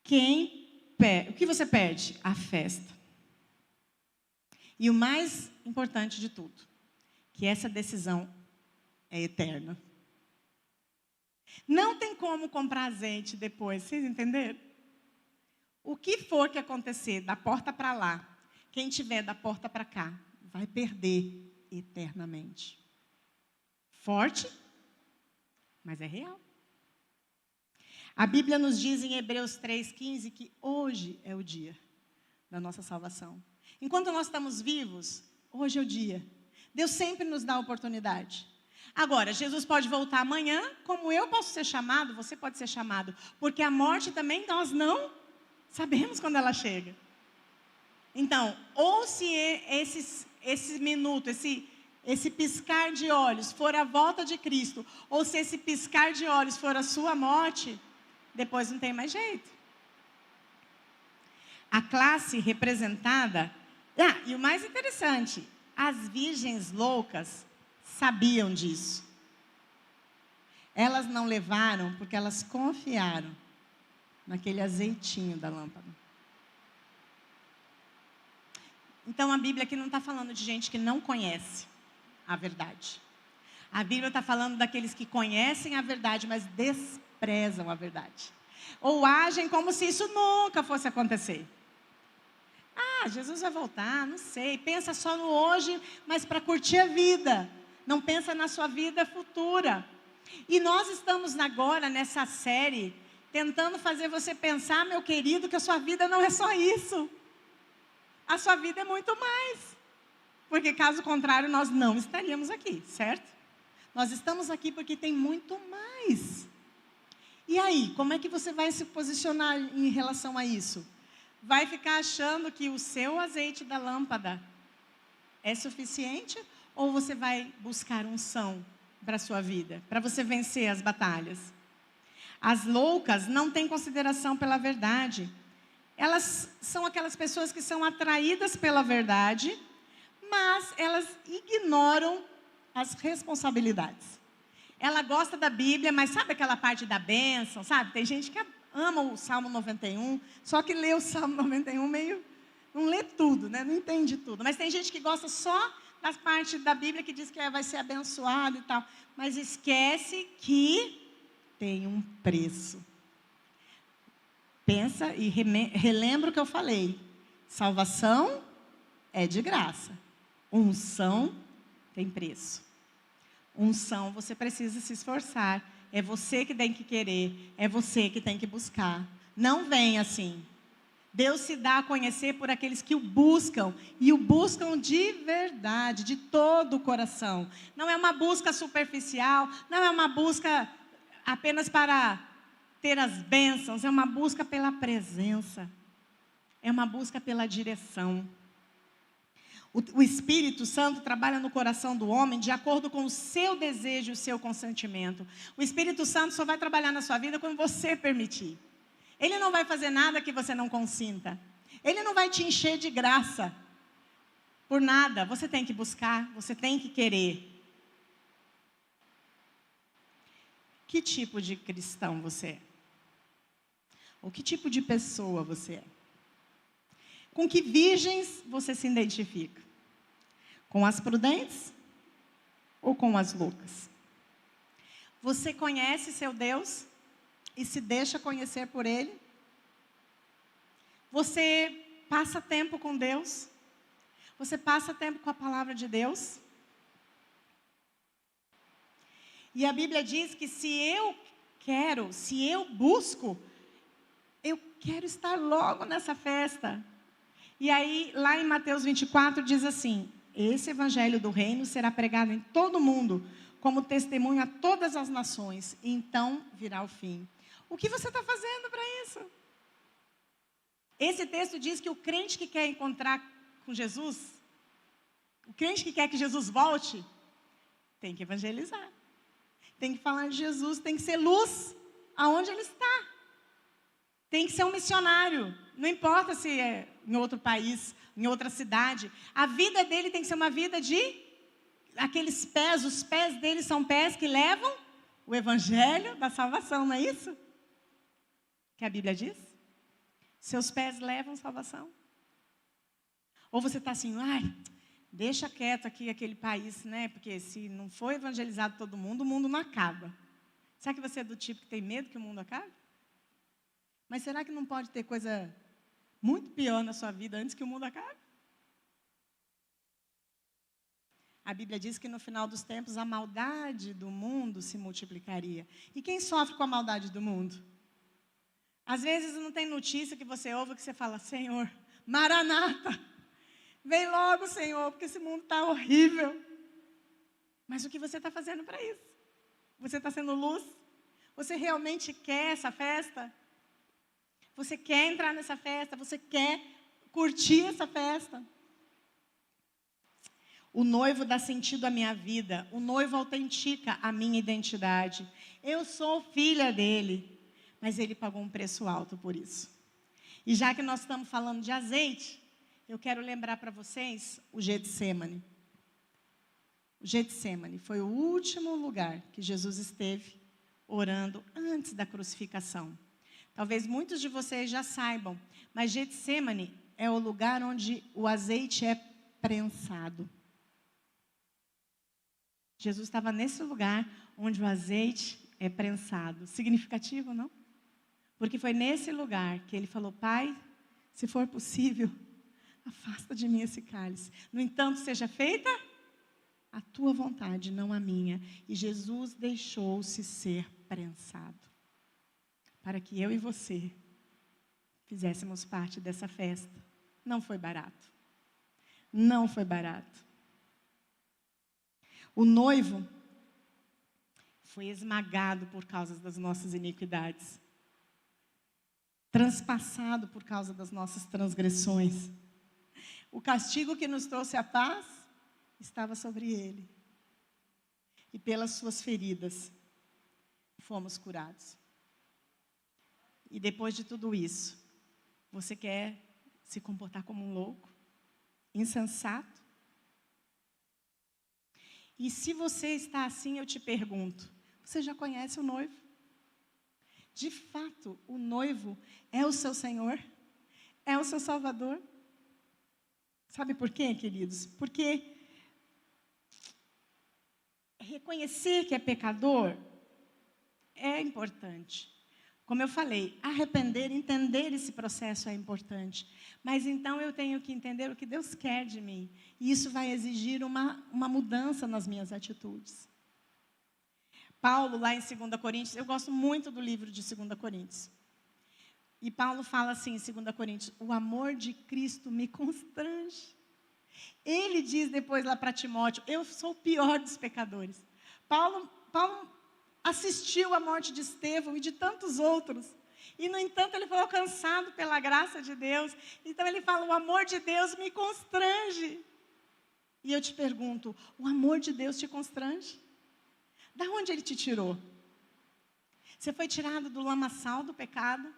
O que você perde? A festa. E o mais importante de tudo, que essa decisão é eterna. Não tem como comprar azeite depois, vocês entenderam? O que for que acontecer da porta para lá, quem tiver da porta para cá, vai perder eternamente. Forte, mas é real. A Bíblia nos diz em Hebreus 3,15 que hoje é o dia da nossa salvação. Enquanto nós estamos vivos, hoje é o dia. Deus sempre nos dá a oportunidade. Agora, Jesus pode voltar amanhã, como eu posso ser chamado, você pode ser chamado. Porque a morte também nós não sabemos quando ela chega. Então, ou se esse minuto, esse piscar de olhos for a volta de Cristo, ou se esse piscar de olhos for a sua morte, depois não tem mais jeito. A classe representada... e o mais interessante, as virgens loucas sabiam disso. Elas não levaram porque elas confiaram naquele azeitinho da lâmpada. Então, a Bíblia aqui não está falando de gente que não conhece a verdade. A Bíblia está falando daqueles que conhecem a verdade, mas desprezam a verdade. Ou agem como se isso nunca fosse acontecer. Ah, Jesus vai voltar, não sei. Pensa só no hoje, mas para curtir a vida. Não pensa na sua vida futura. E nós estamos agora nessa série tentando fazer você pensar, meu querido, que a sua vida não é só isso. A sua vida é muito mais. Porque caso contrário, nós não estaríamos aqui, certo? Nós estamos aqui porque tem muito mais. E aí, como é que você vai se posicionar em relação a isso? Vai ficar achando que o seu azeite da lâmpada é suficiente? Ou você vai buscar unção para a sua vida, para você vencer as batalhas? As loucas não têm consideração pela verdade. Elas são aquelas pessoas que são atraídas pela verdade, mas elas ignoram as responsabilidades. Ela gosta da Bíblia, mas sabe aquela parte da bênção, sabe? Tem gente que ama o Salmo 91, só que lê o Salmo 91 meio... não lê tudo, né? Não entende tudo. Mas tem gente que gosta só das partes da Bíblia que diz que vai ser abençoado e tal. Mas esquece que tem um preço. Pensa e relembra o que eu falei. Salvação é de graça. Unção tem preço. Unção você precisa se esforçar. É você que tem que querer. É você que tem que buscar. Não vem assim. Deus se dá a conhecer por aqueles que o buscam. E o buscam de verdade, de todo o coração. Não é uma busca superficial. Não é uma busca apenas para ter as bênçãos, é uma busca pela presença, é uma busca pela direção. O Espírito Santo trabalha no coração do homem de acordo com o seu desejo e o seu consentimento. O Espírito Santo só vai trabalhar na sua vida quando você permitir. Ele não vai fazer nada que você não consinta. Ele não vai te encher de graça por nada. Você tem que buscar, você tem que querer. Que tipo de cristão você é? Ou que tipo de pessoa você é? Com que virgens você se identifica? Com as prudentes ou com as loucas? Você conhece seu Deus e se deixa conhecer por Ele? Você passa tempo com Deus? Você passa tempo com a palavra de Deus? E a Bíblia diz que se eu busco, eu quero estar logo nessa festa. E aí, lá em Mateus 24, diz assim: esse evangelho do reino será pregado em todo o mundo, como testemunho a todas as nações, e então virá o fim. O que você está fazendo para isso? Esse texto diz que o crente que quer encontrar com Jesus, o crente que quer que Jesus volte, tem que evangelizar. Tem que falar de Jesus, tem que ser luz aonde ele está. Tem que ser um missionário. Não importa se é em outro país, em outra cidade. A vida dele tem que ser uma vida de aqueles pés. Os pés dele são pés que levam o evangelho da salvação, não é isso? Que a Bíblia diz? Seus pés levam salvação. Ou você está assim, deixa quieto aqui aquele país, né? Porque se não for evangelizado todo mundo, o mundo não acaba. Será que você é do tipo que tem medo que o mundo acabe? Mas será que não pode ter coisa muito pior na sua vida antes que o mundo acabe? A Bíblia diz que no final dos tempos a maldade do mundo se multiplicaria. E quem sofre com a maldade do mundo? Às vezes não tem notícia que você ouve que você fala, Senhor, Maranata, vem logo, Senhor, porque esse mundo está horrível. Mas o que você está fazendo para isso? Você está sendo luz? Você realmente quer essa festa? Você quer entrar nessa festa? Você quer curtir essa festa? O noivo dá sentido à minha vida. O noivo autentica a minha identidade. Eu sou filha dele. Mas ele pagou um preço alto por isso. E já que nós estamos falando de azeite, eu quero lembrar para vocês o Getsêmani. O Getsêmani foi o último lugar que Jesus esteve orando antes da crucificação. Talvez muitos de vocês já saibam, mas Getsêmani é o lugar onde o azeite é prensado. Jesus estava nesse lugar onde o azeite é prensado. Significativo, não? Porque foi nesse lugar que ele falou: Pai, se for possível, afasta de mim esse cálice. No entanto, seja feita a tua vontade, não a minha. E Jesus deixou-se ser prensado, para que eu e você fizéssemos parte dessa festa. Não foi barato. Não foi barato. O noivo foi esmagado por causa das nossas iniquidades, transpassado por causa das nossas transgressões. O castigo que nos trouxe a paz estava sobre ele. E pelas suas feridas fomos curados. E depois de tudo isso, você quer se comportar como um louco? Insensato? E se você está assim, eu te pergunto, você já conhece o noivo? De fato, o noivo é o seu Senhor? É o seu Salvador? Sabe por quê, queridos? Porque reconhecer que é pecador é importante. Como eu falei, arrepender, entender esse processo é importante. Mas então eu tenho que entender o que Deus quer de mim. E isso vai exigir uma mudança nas minhas atitudes. Paulo, lá em 2 Coríntios, eu gosto muito do livro de 2 Coríntios. E Paulo fala assim em 2 Coríntios: o amor de Cristo me constrange. Ele diz depois lá para Timóteo: eu sou o pior dos pecadores. Paulo assistiu à morte de Estevão e de tantos outros. E, no entanto, ele foi alcançado pela graça de Deus. Então, ele fala: o amor de Deus me constrange. E eu te pergunto, o amor de Deus te constrange? Da onde ele te tirou? Você foi tirado do lamaçal do pecado?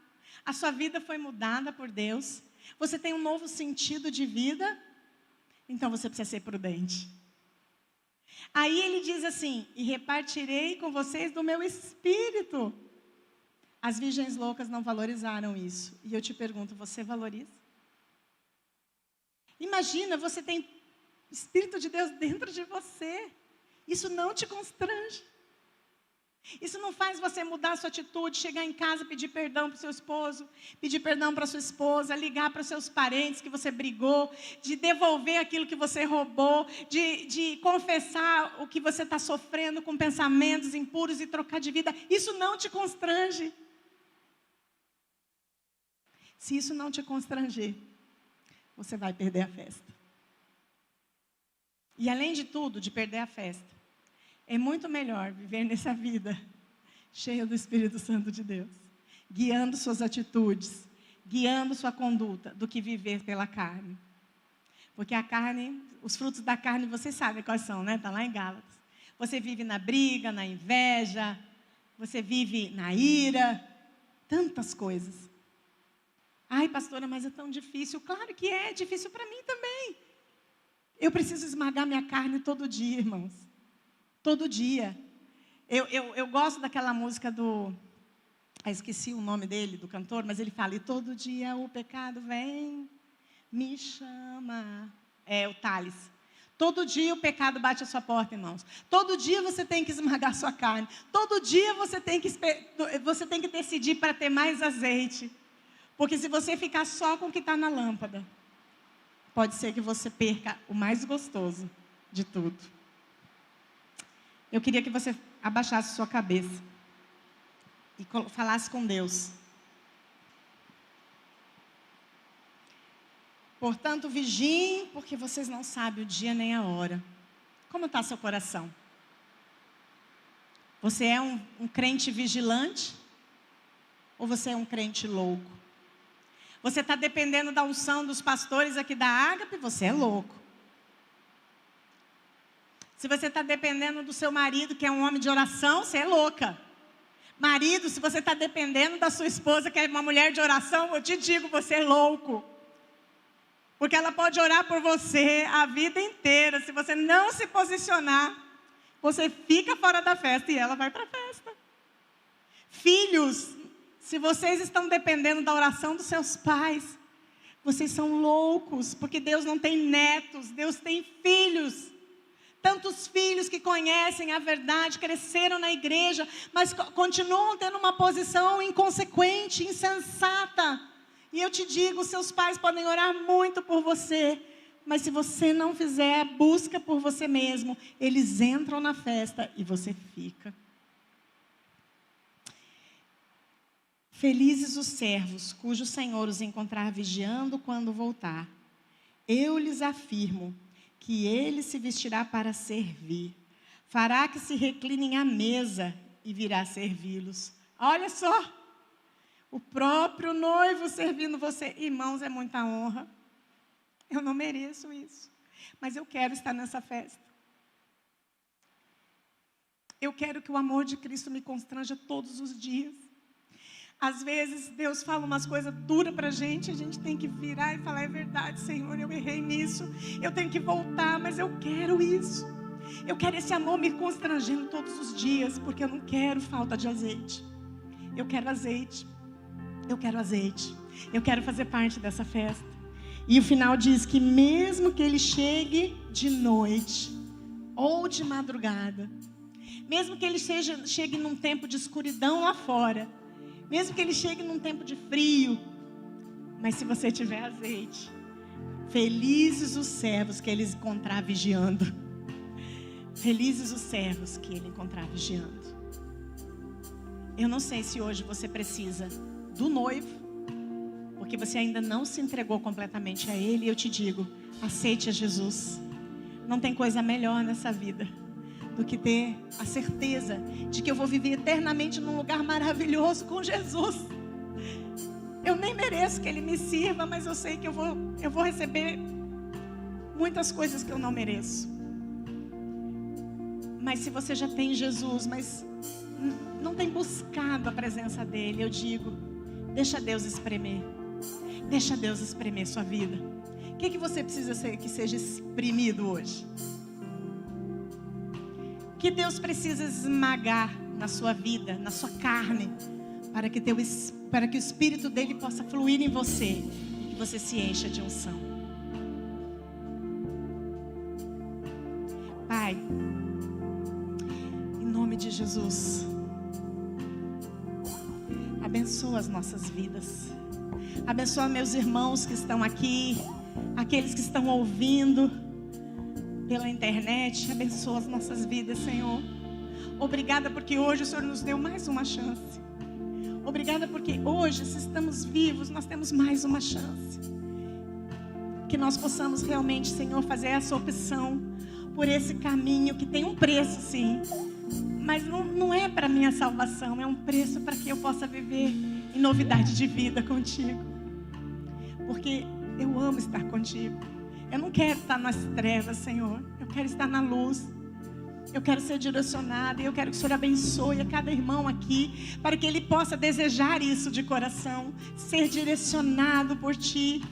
A sua vida foi mudada por Deus? Você tem um novo sentido de vida? Então, você precisa ser prudente. Aí ele diz assim: e repartirei com vocês do meu espírito. As virgens loucas não valorizaram isso. E eu te pergunto, você valoriza? Imagina, você tem Espírito de Deus dentro de você. Isso não te constrange? Isso não faz você mudar a sua atitude, chegar em casa, pedir perdão para o seu esposo, pedir perdão para a sua esposa, ligar para os seus parentes que você brigou, de devolver aquilo que você roubou, de confessar o que você está sofrendo com pensamentos impuros e trocar de vida? Isso não te constrange? Se isso não te constranger, você vai perder a festa. E além de tudo, de perder a festa, é muito melhor viver nessa vida cheia do Espírito Santo de Deus, guiando suas atitudes, guiando sua conduta, do que viver pela carne. Porque a carne, os frutos da carne, vocês sabem quais são, né? Está lá em Gálatas. Você vive na briga, na inveja, você vive na ira, tantas coisas. Ai, pastora, mas é tão difícil. Claro que é difícil para mim também. Eu preciso esmagar minha carne todo dia, irmãos. Todo dia. Eu gosto daquela música do... esqueci o nome dele, do cantor, mas ele fala: e todo dia o pecado vem, me chama. É o Thales. Todo dia o pecado bate a sua porta, irmãos. Todo dia você tem que esmagar sua carne. Todo dia você tem que decidir para ter mais azeite. Porque se você ficar só com o que está na lâmpada, pode ser que você perca o mais gostoso de tudo. Eu queria que você abaixasse sua cabeça e falasse com Deus. Portanto, vigiem, porque vocês não sabem o dia nem a hora. Como está seu coração? Você é um crente vigilante? Ou você é um crente louco? Você está dependendo da unção dos pastores aqui da Ágape? Você é louco. Se você está dependendo do seu marido, que é um homem de oração, você é louca. Marido, se você está dependendo da sua esposa, que é uma mulher de oração, eu te digo, você é louco. Porque ela pode orar por você a vida inteira. Se você não se posicionar, você fica fora da festa e ela vai para a festa. Filhos, se vocês estão dependendo da oração dos seus pais, vocês são loucos, porque Deus não tem netos, Deus tem filhos. Tantos filhos que conhecem a verdade, cresceram na igreja, mas continuam tendo uma posição inconsequente, insensata. E eu te digo, seus pais podem orar muito por você, mas se você não fizer a busca por você mesmo, eles entram na festa e você fica. Felizes os servos, cujo Senhor os encontrar vigiando quando voltar. Eu lhes afirmo que ele se vestirá para servir. Fará que se reclinem à mesa e virá servi-los. Olha só, o próprio noivo servindo você. Irmãos, é muita honra. Eu não mereço isso, mas eu quero estar nessa festa. Eu quero que o amor de Cristo me constranja todos os dias. Às vezes, Deus fala umas coisas duras para a gente tem que virar e falar, é verdade, Senhor, eu errei nisso, eu tenho que voltar, mas eu quero isso. Eu quero esse amor me constrangendo todos os dias, porque eu não quero falta de azeite. Eu quero azeite, eu quero azeite, eu quero fazer parte dessa festa. E o final diz que mesmo que ele chegue de noite ou de madrugada, mesmo que ele chegue num tempo de escuridão lá fora, mesmo que ele chegue num tempo de frio, mas se você tiver azeite, felizes os servos que ele encontrar vigiando. Felizes os servos que ele encontrar vigiando. Eu não sei se hoje você precisa do noivo, porque você ainda não se entregou completamente a ele, e eu te digo, aceite a Jesus. Não tem coisa melhor nessa vida do que ter a certeza de que eu vou viver eternamente num lugar maravilhoso com Jesus. Eu nem mereço que ele me sirva, mas eu sei que eu vou receber muitas coisas que eu não mereço. Mas se você já tem Jesus, mas não tem buscado a presença dele, eu digo, deixa Deus espremer. Deixa Deus espremer sua vida. O que você precisa que seja espremido hoje? O que Deus precisa esmagar na sua vida, na sua carne, para que o Espírito dele possa fluir em você e que você se encha de unção. Pai, em nome de Jesus, abençoa as nossas vidas. Abençoa meus irmãos que estão aqui, aqueles que estão ouvindo pela internet. Abençoa as nossas vidas, Senhor. Obrigada porque hoje o Senhor nos deu mais uma chance. Obrigada porque hoje, se estamos vivos, nós temos mais uma chance. Que nós possamos realmente, Senhor, fazer essa opção por esse caminho que tem um preço, sim, mas não é para minha salvação, é um preço para que eu possa viver em novidade de vida contigo, porque eu amo estar contigo. Eu não quero estar nas trevas, Senhor, eu quero estar na luz. Eu quero ser direcionada, e eu quero que o Senhor abençoe a cada irmão aqui, para que ele possa desejar isso de coração, ser direcionado por Ti,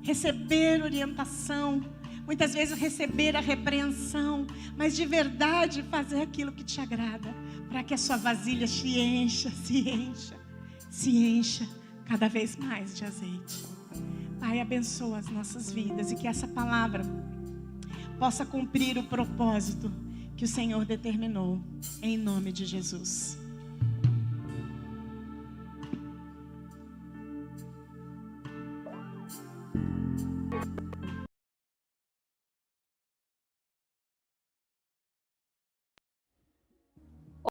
receber orientação, muitas vezes receber a repreensão, mas de verdade fazer aquilo que Te agrada, para que a sua vasilha se encha cada vez mais de azeite. Pai, abençoa as nossas vidas e que essa palavra possa cumprir o propósito que o Senhor determinou, em nome de Jesus.